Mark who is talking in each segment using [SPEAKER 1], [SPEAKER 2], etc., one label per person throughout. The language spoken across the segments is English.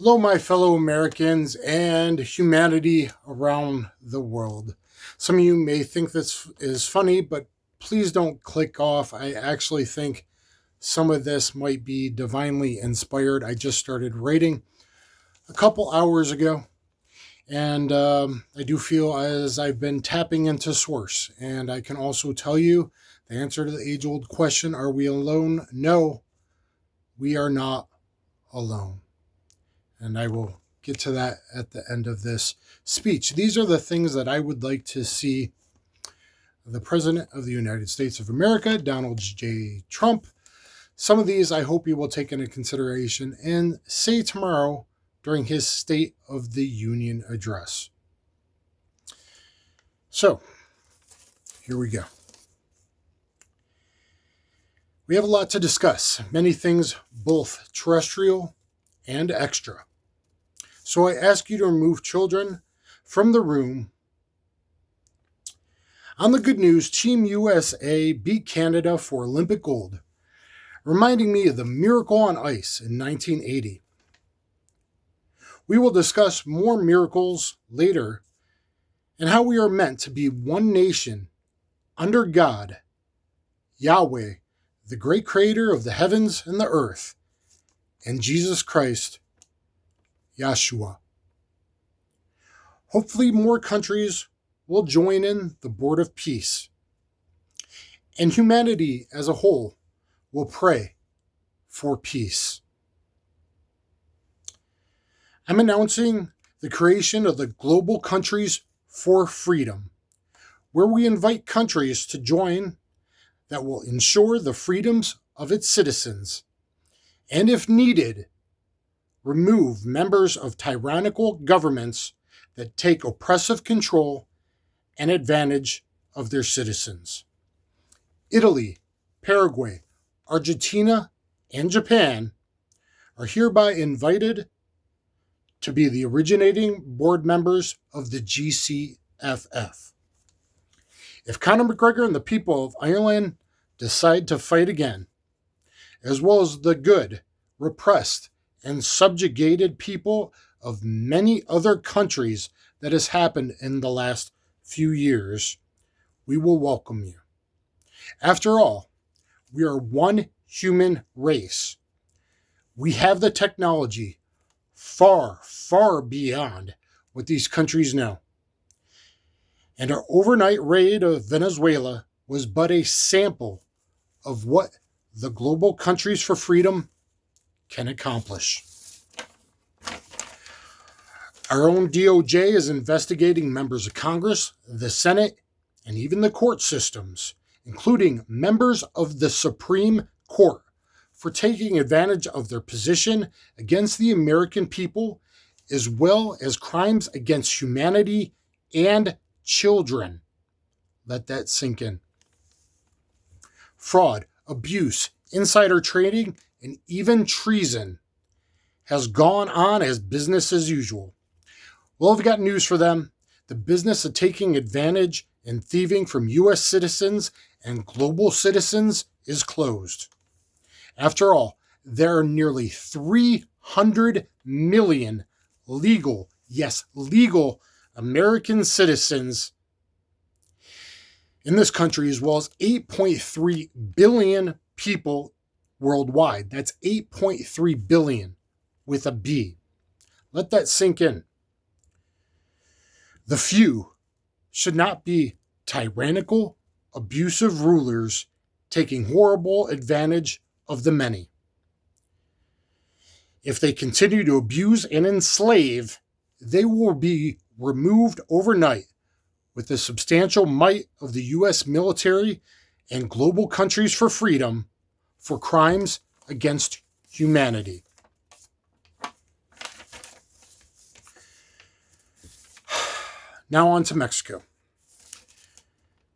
[SPEAKER 1] Hello, my fellow Americans and humanity around the world. Some of you may think this is funny, but please don't click off. I actually think some of this might be divinely inspired. I just started writing a couple hours ago, and I do feel as I've been tapping into source. And I can also tell you the answer to the age old question, are we alone? No, we are not alone. And I will get to that at the end of this speech. These are the things that I would like to see the President of the United States of America, Donald J. Trump. Some of these I hope he will take into consideration and say tomorrow during his State of the Union address. So, here we go. We have a lot to discuss, many things both terrestrial and extra. So I ask you to remove children from the room. On the good news, Team USA beat Canada for Olympic gold, reminding me of the miracle on ice in 1980. We will discuss more miracles later and how we are meant to be one nation under God, Yahweh, the great creator of the heavens and the earth, and Jesus Christ, Yeshua. Hopefully more countries will join in the Board of Peace. And humanity as a whole will pray for peace. I'm announcing the creation of the Global Countries for Freedom, where we invite countries to join that will ensure the freedoms of its citizens, and if needed, remove members of tyrannical governments that take oppressive control and advantage of their citizens. Italy, Paraguay, Argentina, and Japan are hereby invited to be the originating board members of the GCFF. If Conor McGregor and the people of Ireland decide to fight again, as well as the good, repressed, and subjugated people of many other countries that has happened in the last few years, we will welcome you. After all, we are one human race. We have the technology far, far beyond what these countries know. And our overnight raid of Venezuela was but a sample of what the Global Countries for Freedom can accomplish. Our own DOJ is investigating members of Congress, the Senate, and even the court systems, including members of the Supreme Court, for taking advantage of their position against the American people, as well as crimes against humanity and children. Let that sink in. Fraud, abuse, insider trading, and even treason has gone on as business as usual. Well, I've got news for them. The business of taking advantage and thieving from U.S. citizens and global citizens is closed. After all, there are nearly 300 million legal, yes, legal American citizens in this country, as well as 8.3 billion people worldwide. That's 8.3 billion with a B. Let that sink in. The few should not be tyrannical, abusive rulers taking horrible advantage of the many. If they continue to abuse and enslave, they will be removed overnight with the substantial might of the U.S. military and Global Countries for Freedom for crimes against humanity. Now on to Mexico.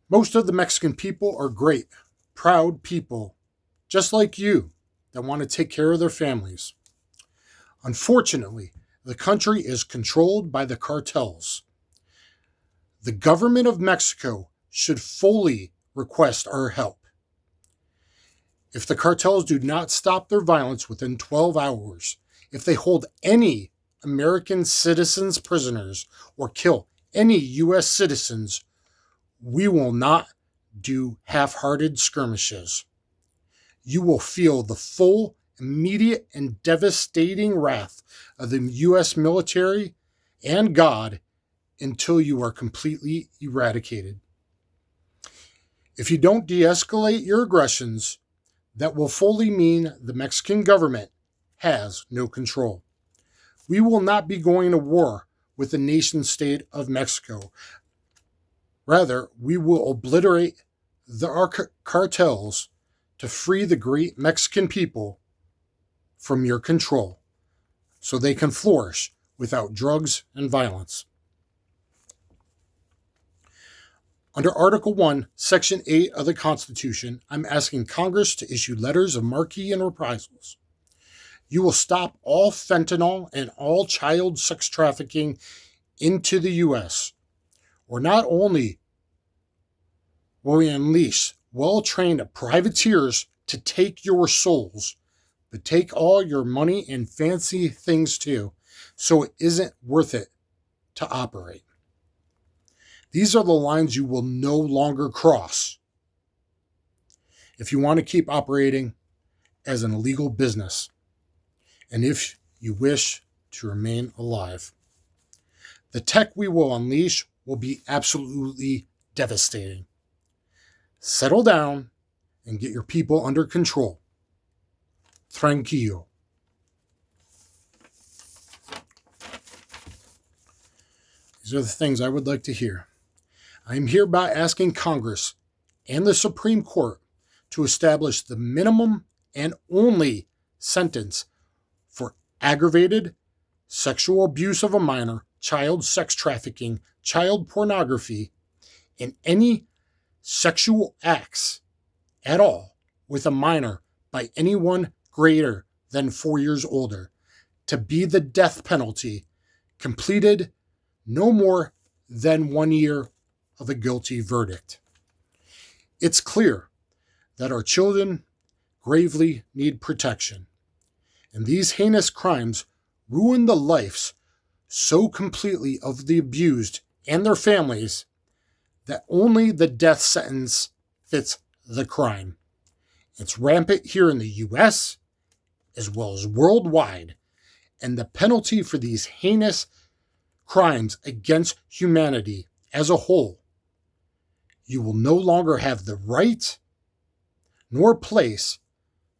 [SPEAKER 1] Most of the Mexican people are great, proud people, just like you, that want to take care of their families. Unfortunately, the country is controlled by the cartels. The government of Mexico should fully request our help. If the cartels do not stop their violence within 12 hours, if they hold any American citizens prisoners or kill any U.S. citizens, we will not do half-hearted skirmishes. You will feel the full, immediate, and devastating wrath of the U.S. military and God until you are completely eradicated. If you don't de-escalate your aggressions, that will fully mean the Mexican government has no control. We will not be going to war with the nation-state of Mexico. Rather, we will obliterate the cartels to free the great Mexican people from your control so they can flourish without drugs and violence. Under Article 1, Section 8 of the Constitution, I'm asking Congress to issue letters of marque and reprisals. You will stop all fentanyl and all child sex trafficking into the U.S., or not only will we unleash well-trained privateers to take your souls, but take all your money and fancy things too, so it isn't worth it to operate. These are the lines you will no longer cross if you want to keep operating as an illegal business, and if you wish to remain alive. The tech we will unleash will be absolutely devastating. Settle down and get your people under control. Tranquilo. These are the things I would like to hear. I am hereby asking Congress and the Supreme Court to establish the minimum and only sentence for aggravated sexual abuse of a minor, child sex trafficking, child pornography, and any sexual acts at all with a minor by anyone greater than 4 years older to be the death penalty completed no more than 1 year of a guilty verdict. It's clear that our children gravely need protection, and these heinous crimes ruin the lives so completely of the abused and their families that only the death sentence fits the crime. It's rampant here in the U.S. as well as worldwide, and the penalty for these heinous crimes against humanity as a whole, you will no longer have the right nor place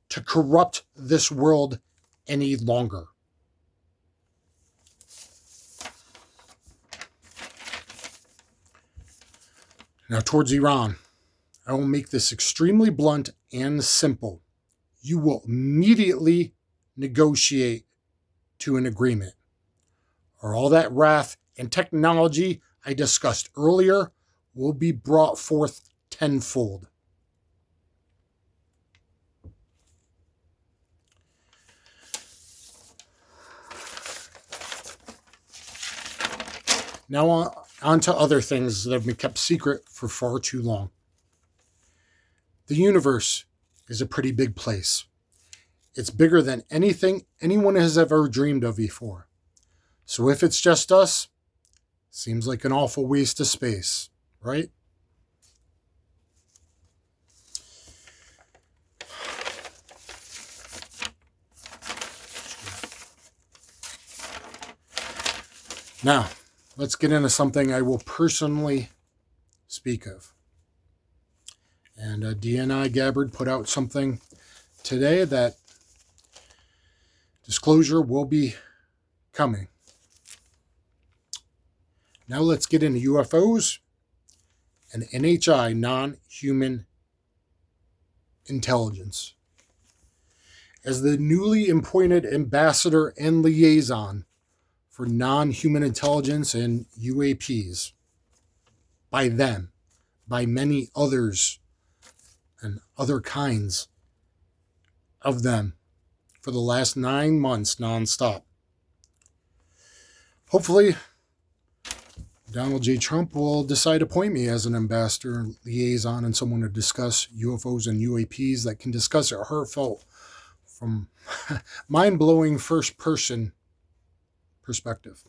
[SPEAKER 1] to corrupt this world any longer. Now, towards Iran, I will make this extremely blunt and simple. You will immediately negotiate to an agreement, or all that wrath and technology I discussed earlier will be brought forth tenfold. Now on to other things that have been kept secret for far too long. The universe is a pretty big place. It's bigger than anything anyone has ever dreamed of before. So if it's just us, seems like an awful waste of space, right? Now, let's get into something I will personally speak of. And DNI Gabbard put out something today that disclosure will be coming. Now let's get into UFOs and NHI, non-human intelligence. As the newly appointed ambassador and liaison for non-human intelligence and UAPs, by them, by many others, and other kinds of them, for the last 9 months nonstop. Hopefully, Donald J. Trump will decide to appoint me as an ambassador, liaison, and someone to discuss UFOs and UAPs that can discuss it heartfelt from mind-blowing first-person perspective.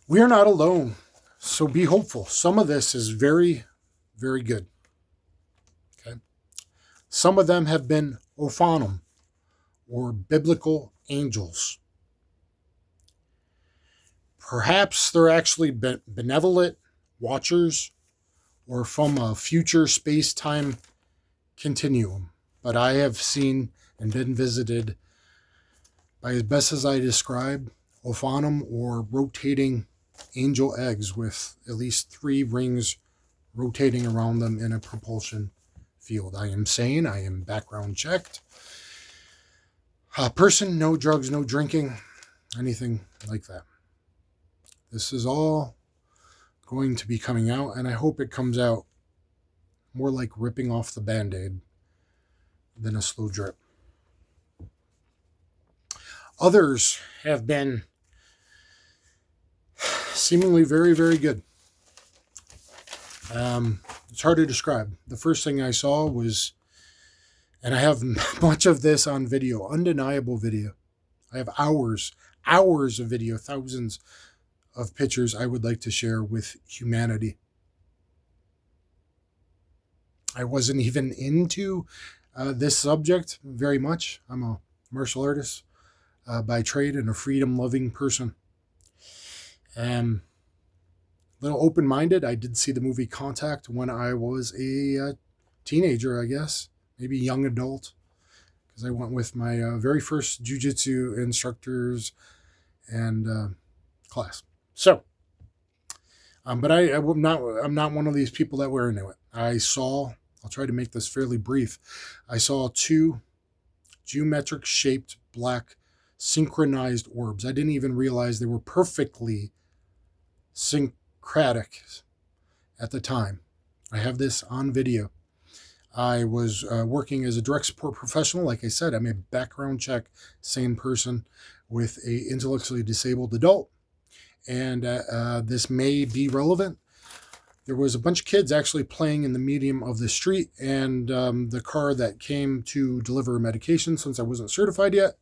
[SPEAKER 1] We are not alone, so be hopeful. Some of this is very, very good. Okay. Some of them have been ophanim, or biblical angels. Perhaps they're actually benevolent watchers or from a future space-time continuum. But I have seen and been visited by, as best as I describe, ophanim, or rotating angel eggs with at least 3 rings rotating around them in a propulsion field. I am sane. I am background checked. Person, no drugs, no drinking, anything like that. This is all going to be coming out, and I hope it comes out more like ripping off the Band-Aid than a slow drip. Others have been seemingly very, very good. It's hard to describe. The first thing I saw was, and I have much of this on video, undeniable video. I have hours of video, thousands of pictures I would like to share with humanity. I wasn't even into this subject very much. I'm a martial artist by trade and a freedom-loving person. Little open-minded. I did see the movie Contact when I was a teenager, I guess. Maybe young adult. Because I went with my very first jiu-jitsu instructors and class. So, but I'm not one of these people that were into it. I'll try to make this fairly brief. I saw 2 geometric-shaped black synchronized orbs. I didn't even realize they were perfectly synchronic at the time. I have this on video. I was working as a direct support professional. Like I said, I'm a background check sane person with a intellectually disabled adult. And this may be relevant. There was a bunch of kids actually playing in the medium of the street, and the car that came to deliver medication, since I wasn't certified yet,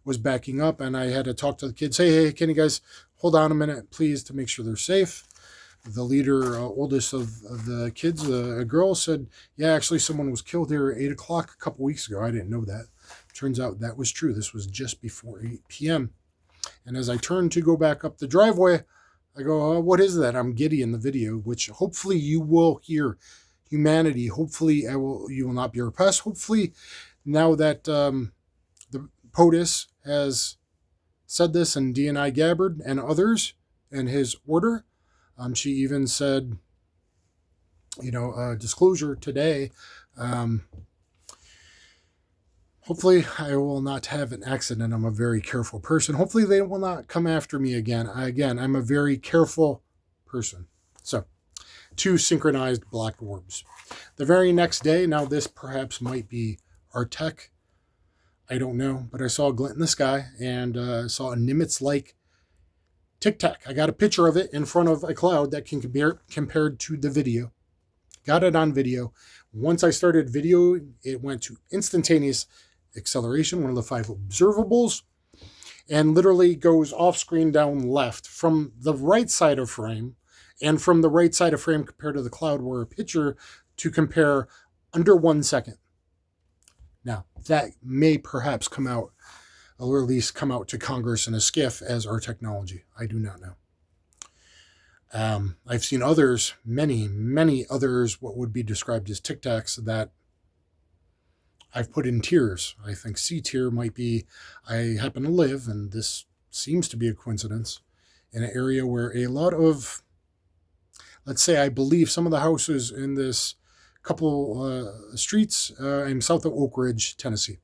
[SPEAKER 1] was backing up, and I had to talk to the kids. Hey, can you guys hold on a minute, please, to make sure they're safe? The leader, oldest of the kids, a girl, said, yeah, actually someone was killed here at 8 o'clock a couple weeks ago. I didn't know that. Turns out that was true. This was just before 8 p.m. And as I turned to go back up the driveway, I go, what is that? I'm giddy in the video, which hopefully you will hear. Humanity, hopefully you will not be repressed. Hopefully now that the POTUS has said this, and DNI Gabbard and others in his order, she even said, disclosure today, hopefully I will not have an accident. I'm a very careful person. Hopefully they will not come after me again. I'm a very careful person. So, 2 synchronized black orbs. The very next day, now this perhaps might be our tech, I don't know, but I saw a glint in the sky and saw a Nimitz-like tic-tac. I got a picture of it in front of a cloud that can compare compared to the video. Got it on video. Once I started video, it went to instantaneous acceleration, one of the 5 observables, and literally goes off screen down left from the right side of frame, and from the right side of frame compared to the cloud were a picture to compare under 1 second. Now, that may perhaps come out, or at least come out to Congress in a skiff as our technology. I do not know. I've seen others, many others, what would be described as Tic Tacs that I've put in tiers. I think C tier might be, I happen to live, and this seems to be a coincidence, in an area where a lot of, let's say, I believe some of the houses in this couple streets in south of Oak Ridge, Tennessee.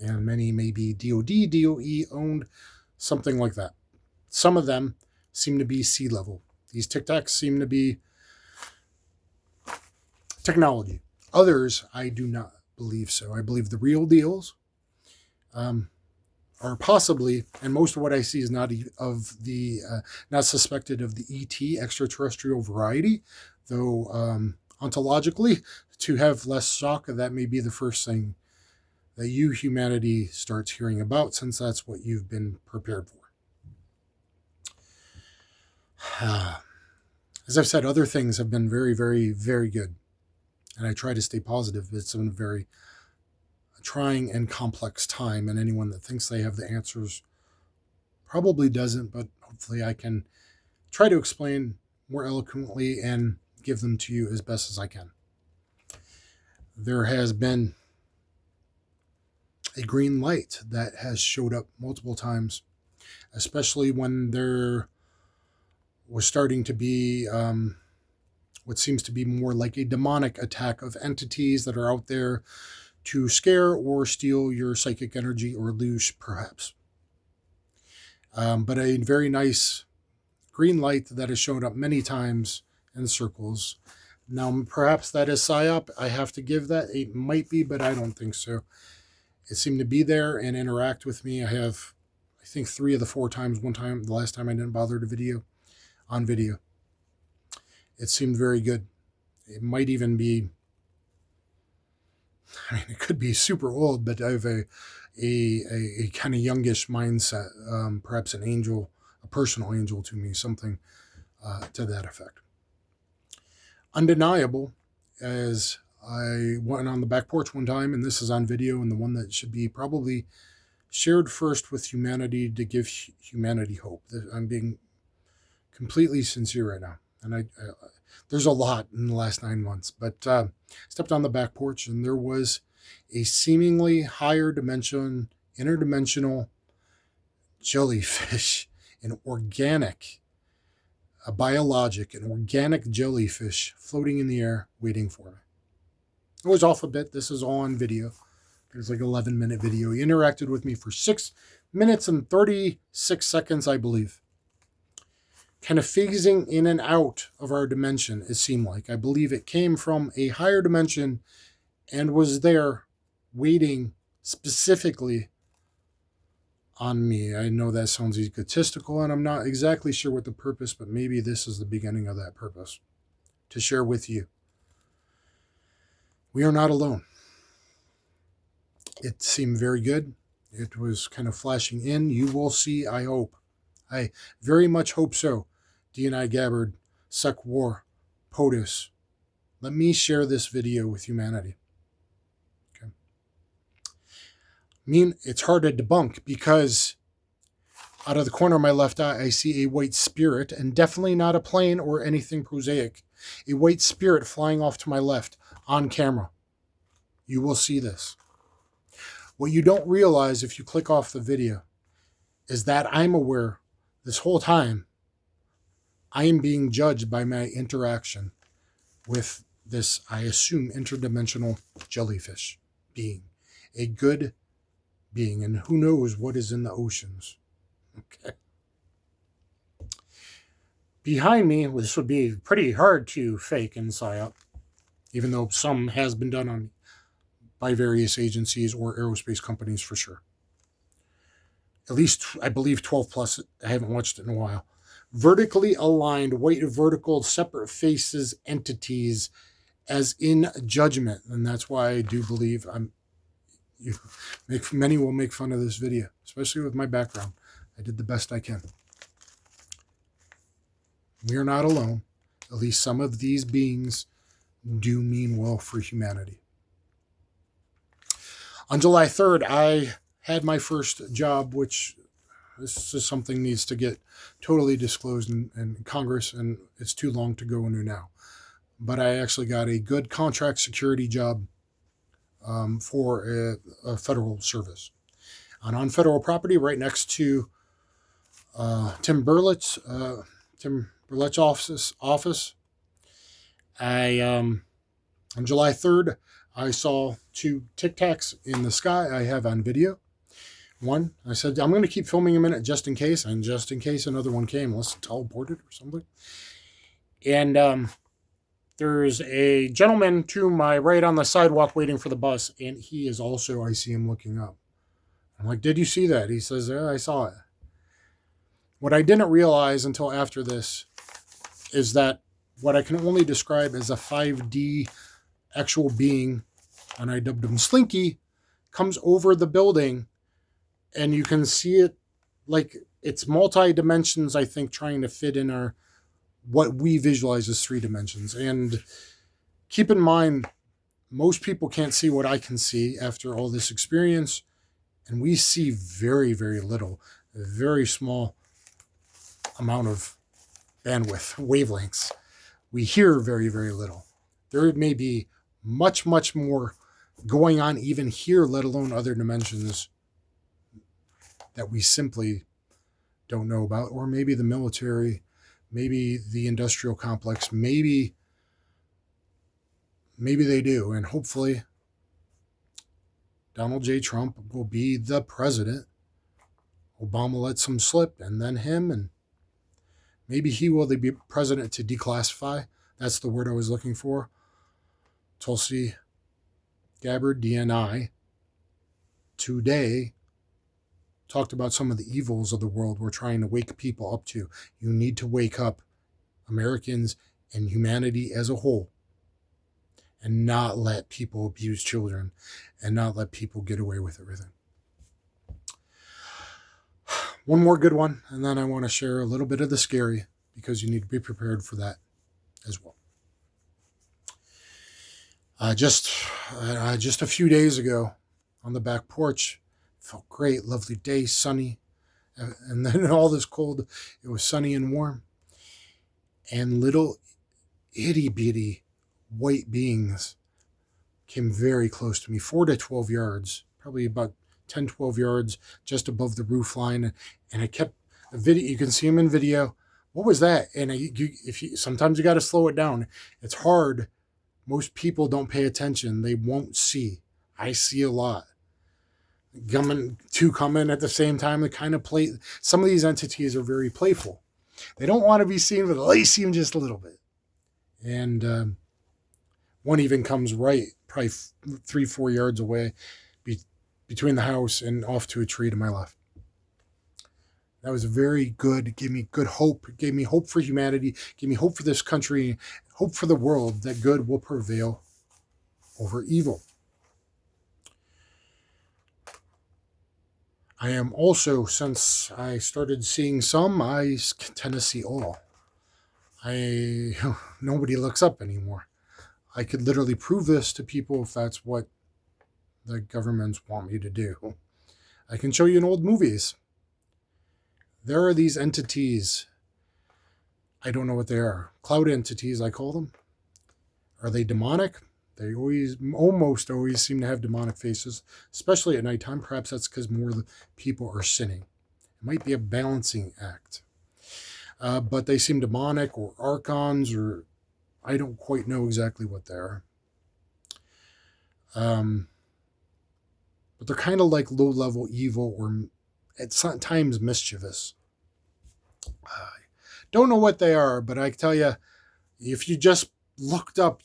[SPEAKER 1] And many may be DOD, DOE owned, something like that. Some of them seem to be sea level. These Tic Tacs seem to be technology. Others, I do not believe so. I believe the real deals are possibly, and most of what I see is not not suspected of the ET, extraterrestrial variety, though ontologically, to have less shock, that may be the first thing that you, humanity, starts hearing about, since that's what you've been prepared for. As I've said, other things have been very, very, very good. And I try to stay positive. It's been a very trying and complex time, and anyone that thinks they have the answers probably doesn't, but hopefully I can try to explain more eloquently and give them to you as best as I can. There has been a green light that has showed up multiple times, especially when there was starting to be what seems to be more like a demonic attack of entities that are out there to scare or steal your psychic energy, or lose, perhaps. But a very nice green light that has shown up many times in circles. Now, perhaps that is PSYOP. I have to give that. It might be, but I don't think so. It seemed to be there and interact with me. I have, I think, 3 of the 4 times. One time, the last time I didn't bother to video. It seemed very good. It might even be, I mean, it could be super old, but I have a kind of youngish mindset, perhaps an angel, a personal angel to me, something to that effect. Undeniable, as I went on the back porch one time, and this is on video, and the one that should be probably shared first with humanity to give humanity hope. I'm being completely sincere right now. And there's a lot in the last 9 months, but stepped on the back porch, and there was a seemingly higher dimension, interdimensional jellyfish, an organic, a biologic, an organic jellyfish floating in the air, waiting for me. It was off a bit. This is all on video. There's like 11-minute video. He interacted with me for 6 minutes and 36 seconds, I believe. Kind of phasing in and out of our dimension, it seemed like. I believe it came from a higher dimension and was there waiting specifically on me. I know that sounds egotistical, and I'm not exactly sure what the purpose, but maybe this is the beginning of that purpose, to share with you. We are not alone. It seemed very good. It was kind of flashing in. You will see, I hope. I very much hope so. DNI Gabbard, Sec War, POTUS. Let me share this video with humanity. Okay. I mean, it's hard to debunk, because out of the corner of my left eye, I see a white spirit, and definitely not a plane or anything prosaic. A white spirit flying off to my left on camera. You will see this. What you don't realize if you click off the video is that I'm aware this whole time I am being judged by my interaction with this, I assume, interdimensional jellyfish being. A good being, and who knows what is in the oceans. Okay. Behind me, this would be pretty hard to fake in PSYOP, even though some has been done by various agencies or aerospace companies for sure. At least, I believe, 12 plus. I haven't watched it in a while. Vertically aligned, white vertical, separate faces, entities, as in judgment. And that's why I do believe many will make fun of this video, especially with my background. I did the best I can. We are not alone. At least some of these beings do mean well for humanity. On July 3rd, I had my first job, which this is something needs to get totally disclosed in Congress, and it's too long to go into now. But I actually got a good contract security job for a federal service. And on federal property, right next to Tim Burlett's office. On July 3rd, I saw 2 Tic Tacs in the sky. I have on video. One, I said, I'm going to keep filming a minute just in case. And just in case another one came, let's teleport it or something. And there's a gentleman to my right on the sidewalk waiting for the bus. And he is also, I see him looking up. I'm like, did you see that? He says, yeah, I saw it. What I didn't realize until after this is that what I can only describe as a 5D actual being, and I dubbed him Slinky, comes over the building, and you can see it like it's multi dimensions, I think, trying to fit in our what we visualize as 3 dimensions. And keep in mind, most people can't see what I can see after all this experience, and we see very, very little, a very small amount of bandwidth, wavelengths. We hear very, very little. There may be much, much more going on even here, let alone other dimensions that we simply don't know about, or maybe the military, maybe the industrial complex, maybe they do. And hopefully Donald J. Trump will be the president. Obama lets him slip, and then him, and maybe he will be president to declassify. That's the word I was looking for. Tulsi Gabbard, DNI, today talked about some of the evils of the world we're trying to wake people up to. You need to wake up, Americans and humanity as a whole, and not let people abuse children and not let people get away with everything. One more good one, and then I want to share a little bit of the scary, because you need to be prepared for that as well. Just a few days ago on the back porch, felt great, lovely day, sunny, and then all this cold, it was sunny and warm, and little itty bitty white beings came very close to me, 4 to 12 yards, probably about 10, 12 yards just above the roof line. And I kept a video. You can see them in video. What was that? And sometimes you got to slow it down. It's hard. Most people don't pay attention. They won't see. I see a lot. Two coming at the same time. They kind of play. Some of these entities are very playful. They don't want to be seen, but they see them just a little bit. And one even comes right, probably 3-4 yards away, between the house and off to a tree to my left. That was very good. It gave me good hope. It gave me hope for humanity. It gave me hope for this country. Hope for the world that good will prevail over evil. I am also, since I started seeing some, I tend to see all. Nobody looks up anymore. I could literally prove this to people if that's what the governments want me to do. I can show you in old movies. There are these entities. I don't know what they are. Cloud entities, I call them. Are they demonic? They almost always seem to have demonic faces, especially at nighttime. Perhaps that's because more of the people are sinning. It might be a balancing act. But they seem demonic, or archons, or I don't quite know exactly what they are. But they're kind of like low-level evil, or at times mischievous. Don't know what they are, but I can tell you, if you just looked up,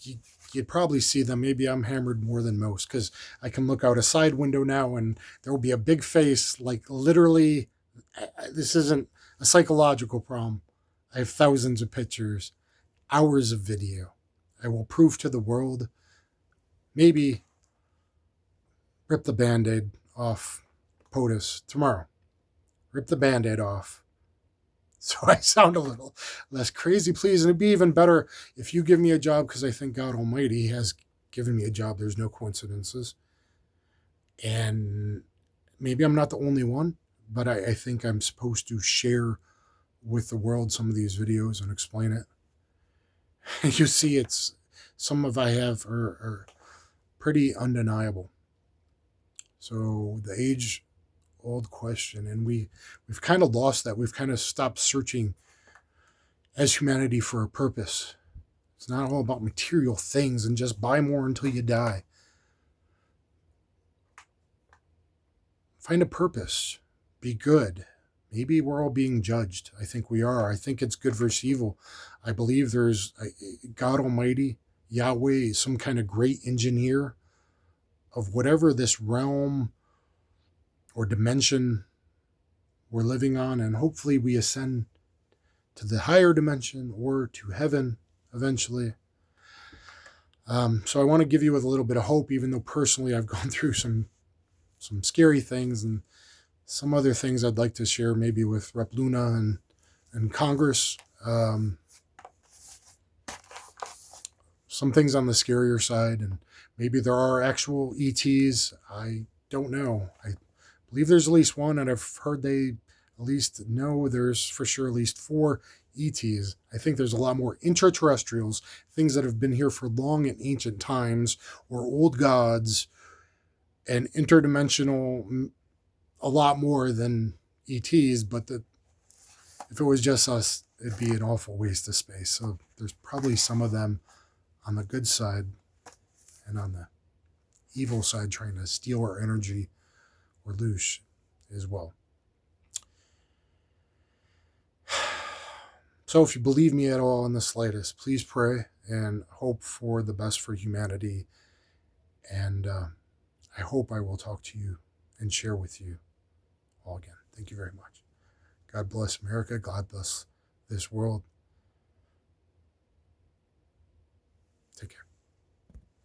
[SPEAKER 1] you'd probably see them. Maybe I'm hammered more than most, because I can look out a side window now and there will be a big face, like literally, this isn't a psychological problem. I have thousands of pictures, hours of video. I will prove to the world, maybe rip the Band-Aid off POTUS tomorrow. Rip the Band-Aid off. So I sound a little less crazy, please. And it'd be even better if you give me a job, because I think God Almighty has given me a job. There's no coincidences. And maybe I'm not the only one, but I think I'm supposed to share with the world some of these videos and explain it. You see, some of I have are pretty undeniable. So the age-old question, and we've kind of lost that. We've kind of stopped searching as humanity for a purpose. It's not all about material things and just buy more until you die. Find a purpose. Be good. Maybe we're all being judged. I think we are. I think it's good versus evil. I believe there's God Almighty, Yahweh, some kind of great engineer of whatever this realm or dimension we're living on, and hopefully we ascend to the higher dimension or to heaven eventually. So I want to give you with a little bit of hope, even though personally I've gone through some some scary things and some other things I'd like to share maybe with Rep Luna and Congress. Some things on the scarier side, and maybe there are actual ETs. I don't know. I believe there's at least one, and I've heard they at least know there's for sure at least 4 ETs. I think there's a lot more intraterrestrials, things that have been here for long in ancient times, or old gods, and interdimensional a lot more than ETs, but if it was just us, it'd be an awful waste of space. So there's probably some of them on the good side and on the evil side trying to steal our energy or lose as well. So if you believe me at all in the slightest, please pray and hope for the best for humanity. And I hope I will talk to you and share with you all again. Thank you very much. God bless America. God bless this world. Take care.